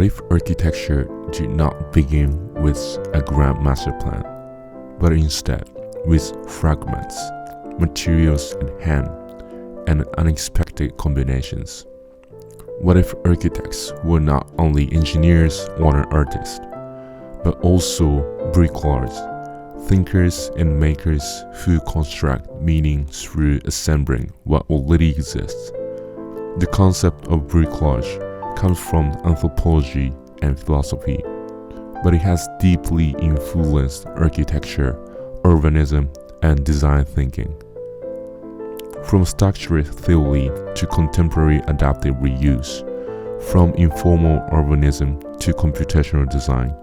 What if architecture did not begin with a grand master plan, but instead with fragments, materials at hand, and unexpected combinations? What if architects were not only engineers or artists, but also bricolage, thinkers and makers who construct meaning through assembling what already exists? The concept of bricolage comes from anthropology and philosophy, but it has deeply influenced architecture, urbanism, and design thinking. From structural theory to contemporary adaptive reuse, from informal urbanism to computational design,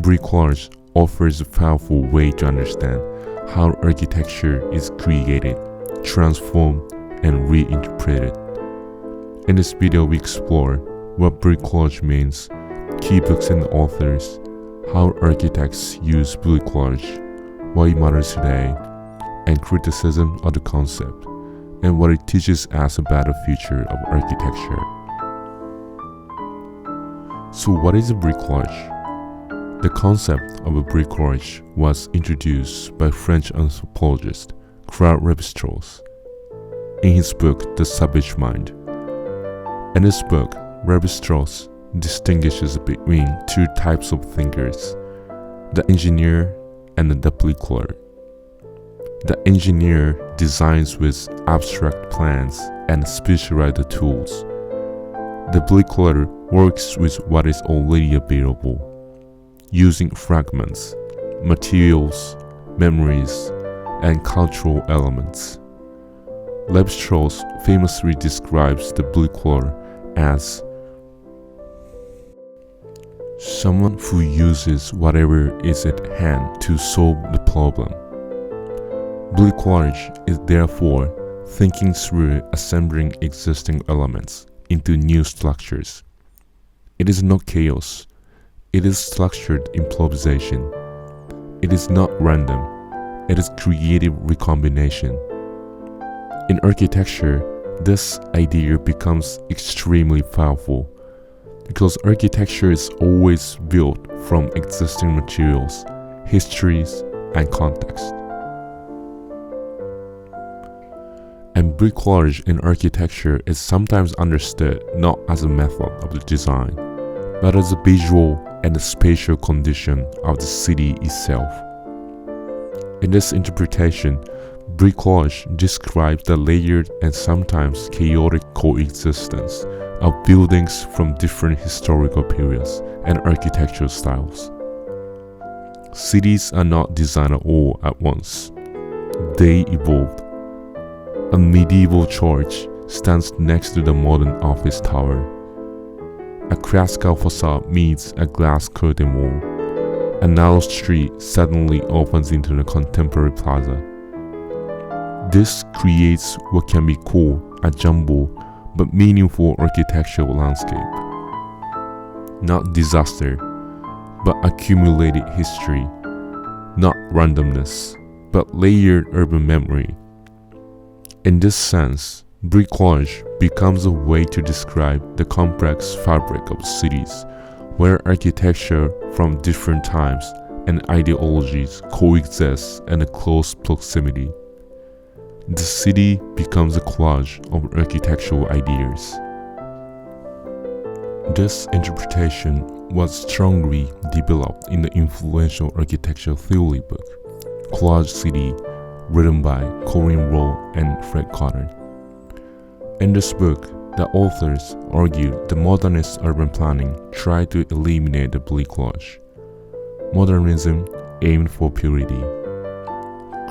bricolage offers a powerful way to understand how architecture is created, transformed, and reinterpreted. In this video, we explore what bricolage means, key books and authors, how architects use bricolage, why it matters today, and criticism of the concept, and what it teaches us about the future of architecture. So what is a bricolage? The concept of a bricolage was introduced by French anthropologist Claude Lévi-Strauss in his book The Savage Mind. In this book, Lévi-Strauss distinguishes between two types of thinkers, the engineer and the bricoleur. The engineer designs with abstract plans and specialized tools. The bricoleur works with what is already available, using fragments, materials, memories, and cultural elements. Lévi-Strauss famously describes the bricoleur as someone who uses whatever is at hand to solve the problem. Bricolage is therefore thinking through assembling existing elements into new structures. It is not chaos, it is structured improvisation. It is not random, it is creative recombination. In architecture, this idea becomes extremely powerful because architecture is always built from existing materials, histories, and context. And bricolage in architecture is sometimes understood not as a method of the design, but as a visual and a spatial condition of the city itself. In this interpretation, bricolage describes the layered and sometimes chaotic coexistence of buildings from different historical periods and architectural styles. Cities are not designed all at once. They evolved. A medieval church stands next to the modern office tower. A classical facade meets a glass curtain wall. A narrow street suddenly opens into the contemporary plaza. This creates what can be called a jumbled but meaningful architectural landscape. Not disaster, but accumulated history. Not randomness, but layered urban memory. In this sense, bricolage becomes a way to describe the complex fabric of cities, where architecture from different times and ideologies coexist in a close proximity. The city becomes a collage of architectural ideas. This interpretation was strongly developed in the influential architectural theory book, Collage City, written by Corinne Rowe and Fred Carter. In this book, the authors argued the modernist urban planning tried to eliminate the bricolage. Modernism aimed for purity,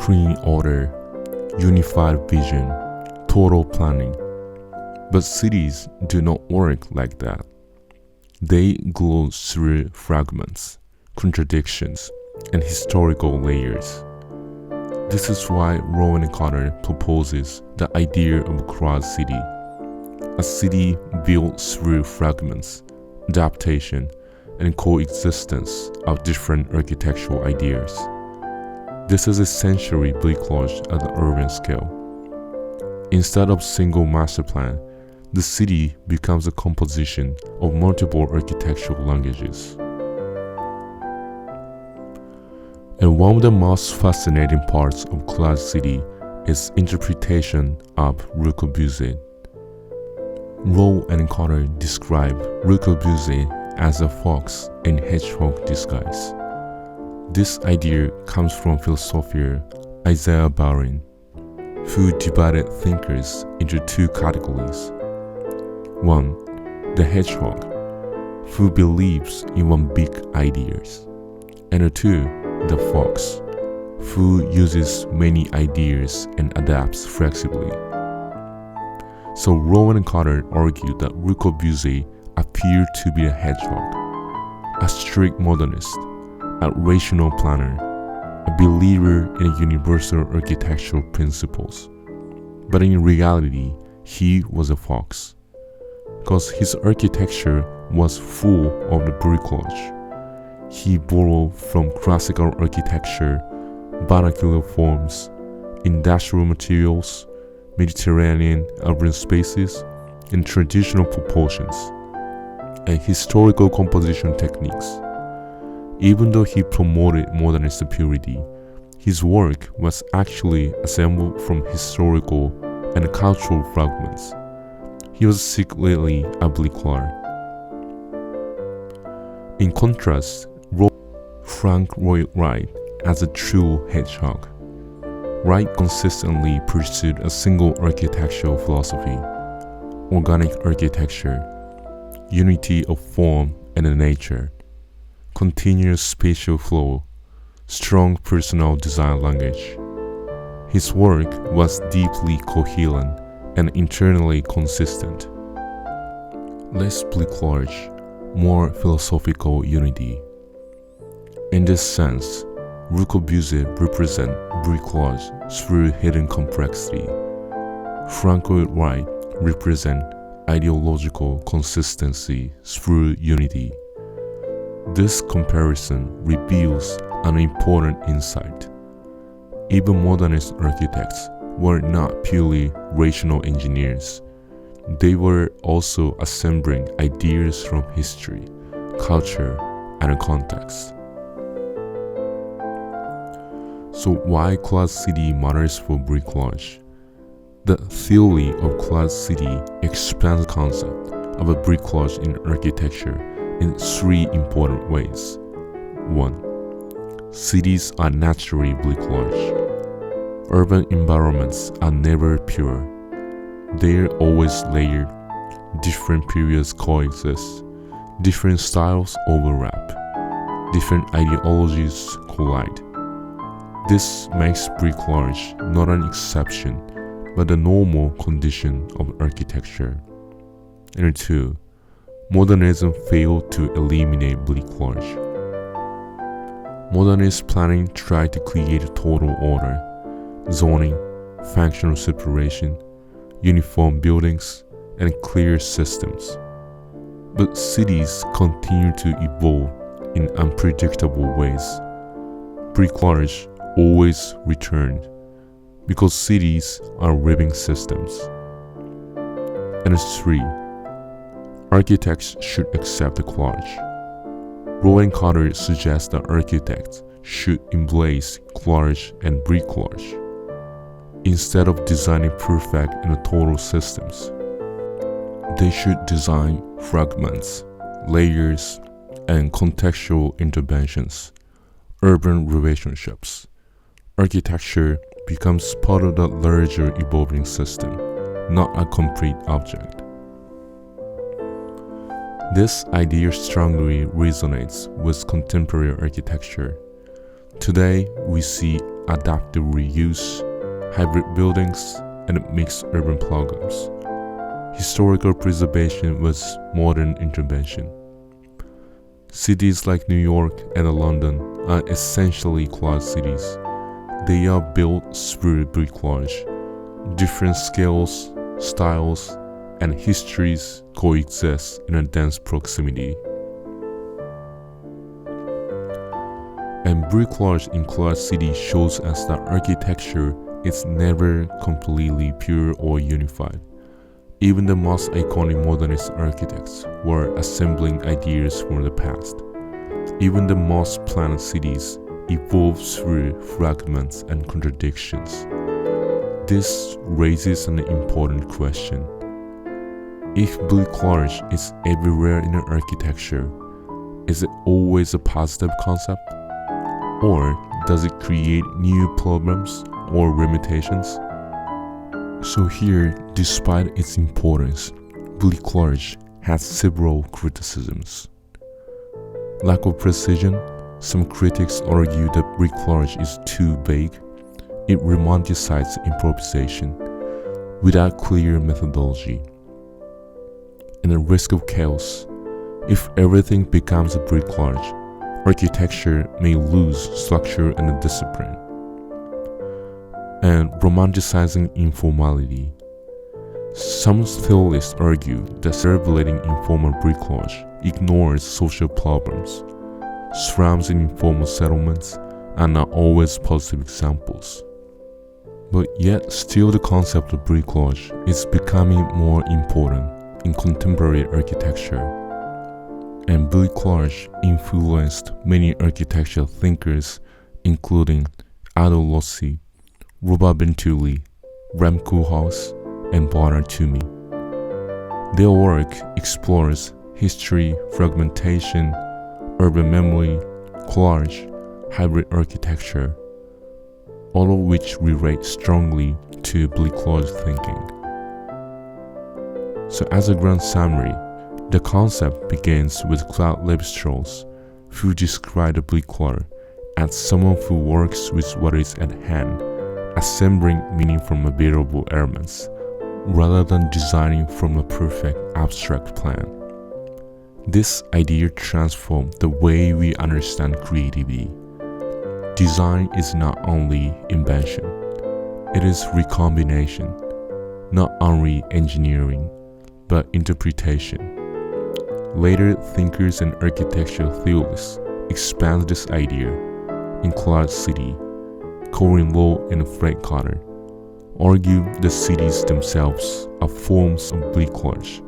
clean order, unified vision, total planning. But cities do not work like that. They glow through fragments, contradictions, and historical layers. This is why Rowe and Carter proposes the idea of a cross city, a city built through fragments, adaptation, and coexistence of different architectural ideas. This is essentially bricolage at the urban scale. Instead of single master plan, the city becomes a composition of multiple architectural languages. And one of the most fascinating parts of Collage City is interpretation of Le Corbusier. Rowe and Carter describe Le Corbusier as a fox in hedgehog disguise. This idea comes from philosopher Isaiah Barron, who divided thinkers into two categories. One, the hedgehog, who believes in one big ideas, and two, the fox, who uses many ideas and adapts flexibly. So Rowe and Carter argued that Le Corbusier appeared to be a hedgehog, a strict modernist, a rational planner, a believer in universal architectural principles. But in reality, he was a fox, because his architecture was full of the bricolage. He borrowed from classical architecture, vernacular forms, industrial materials, Mediterranean urban spaces, and traditional proportions, and historical composition techniques. Even though he promoted modernist purity, his work was actually assembled from historical and cultural fragments. He was secretly a bricoleur. In contrast, Frank Lloyd Wright as a true hedgehog. Wright consistently pursued a single architectural philosophy: organic architecture, unity of form and nature, continuous spatial flow, strong personal design language. His work was deeply coherent and internally consistent. Less bricolage, more philosophical unity. In this sense, Le Corbusier represents bricolage through hidden complexity. Frank Lloyd Wright represents ideological consistency through unity. This comparison reveals an important insight. Even modernist architects were not purely rational engineers. They were also assembling ideas from history, culture, and context. So why Collage City matters for bricolage? The theory of Collage City expands the concept of a bricolage in architecture in three important ways. 1. Cities are naturally bricolage. Urban environments are never pure. They are always layered. Different periods coexist. Different styles overlap. Different ideologies collide. This makes bricolage not an exception, but the normal condition of architecture. And 2. Modernism failed to eliminate bricolage. Modernist planning tried to create total order, zoning, functional separation, uniform buildings, and clear systems. But cities continue to evolve in unpredictable ways. Bricolage always returned because cities are living systems. And 3. Architects should accept the collage. Rowe and Carter suggests that architects should embrace collage and bricolage instead of designing perfect and total systems. They should design fragments, layers, and contextual interventions, urban relationships. Architecture becomes part of the larger evolving system, not a complete object. This idea strongly resonates with contemporary architecture. Today, we see adaptive reuse, hybrid buildings, and mixed urban programs. Historical preservation with modern intervention. Cities like New York and London are essentially collage cities. They are built through bricolage. Different scales, styles, and histories coexist in a dense proximity. And bricolage in Collage City shows us that architecture is never completely pure or unified. Even the most iconic modernist architects were assembling ideas from the past. Even the most planned cities evolve through fragments and contradictions. This raises an important question. If bricolage is everywhere in an architecture, is it always a positive concept? Or does it create new problems or limitations? So here, despite its importance, bricolage has several criticisms. Lack of precision. Some critics argue that bricolage is too vague. It romanticizes improvisation without clear methodology. And the risk of chaos. If everything becomes a bricolage, architecture may lose structure and discipline. And romanticizing informality. Some theorists argue that celebrating informal bricolage ignores social problems. Slums and informal settlements are not always positive examples. But yet still the concept of bricolage is becoming more important in contemporary architecture. And bricolage influenced many architectural thinkers including Aldo Rossi, Robert Venturi, Rem Koolhaas, and Bernard Toomey. Their work explores history, fragmentation, urban memory, collage, hybrid architecture, all of which relate strongly to bricolage thinking. So as a grand summary, the concept begins with Claude Lévi-Strauss, who described the bricoleur as someone who works with what is at hand, assembling meaning from available elements, rather than designing from a perfect abstract plan. This idea transformed the way we understand creativity. Design is not only invention, it is recombination, not only engineering, but interpretation. Later thinkers and architectural theorists expand this idea in Claude City. Corinne Lowe and Fred Carter argue the cities themselves are forms of bricolage,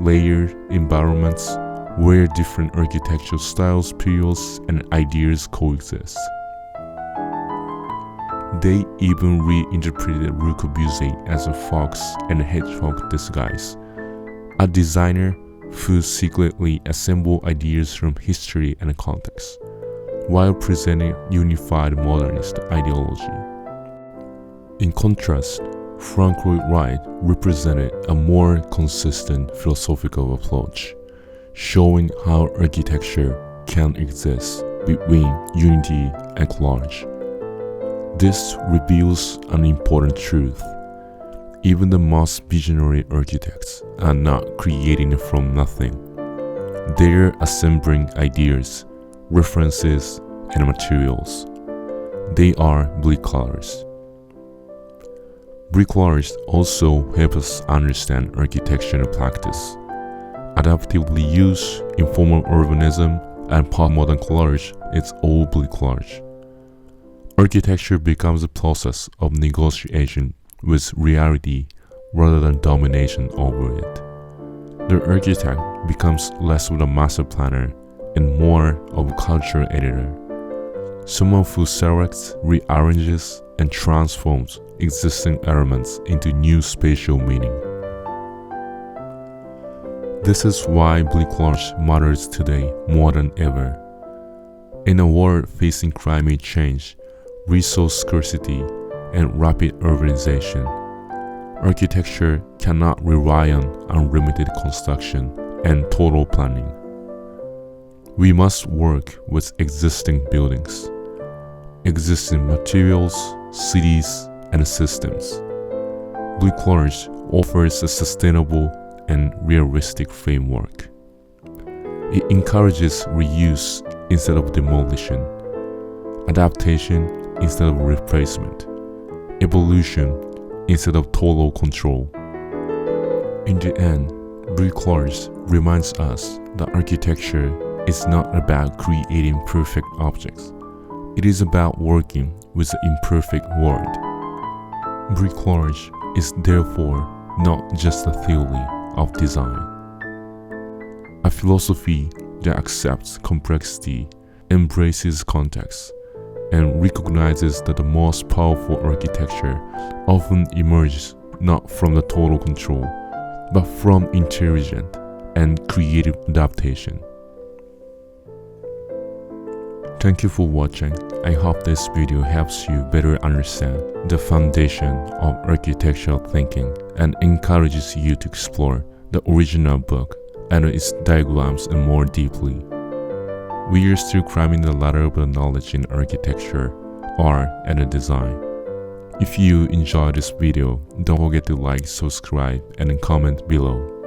layered environments where different architectural styles, periods, and ideas coexist. They even reinterpreted Le Corbusier as a fox and a hedgehog disguise, a designer who secretly assembled ideas from history and context, while presenting unified modernist ideology. In contrast, Frank Lloyd Wright represented a more consistent philosophical approach, showing how architecture can exist between unity and collage. This reveals an important truth. Even the most visionary architects are not creating from nothing. They're assembling ideas, references, and materials. They are bricoleurs. Bricolage also help us understand architectural practice. Adaptively used, informal urbanism, and postmodern collage is all bricolage. Architecture becomes a process of negotiation with reality rather than domination over it. The architect becomes less of a master planner and more of a cultural editor, someone who selects, rearranges, and transforms existing elements into new spatial meaning. This is why bricolage matters today more than ever. In a world facing climate change, resource scarcity, and rapid urbanization, architecture cannot rely on unlimited construction and total planning. We must work with existing buildings, existing materials, cities, and systems. Bricolage offers a sustainable and realistic framework. It encourages reuse instead of demolition, adaptation instead of replacement, evolution instead of total control. In the end, bricolage reminds us that architecture is not about creating perfect objects. It is about working with the imperfect world. Bricolage is therefore not just a theory of design. A philosophy that accepts complexity, embraces context, and recognizes that the most powerful architecture often emerges not from the total control, but from intelligent and creative adaptation. Thank you for watching. I hope this video helps you better understand the foundation of architectural thinking and encourages you to explore the original book and its diagrams more deeply. We are still climbing the ladder of knowledge in architecture, art, and design. If you enjoyed this video, don't forget to like, subscribe, and comment below.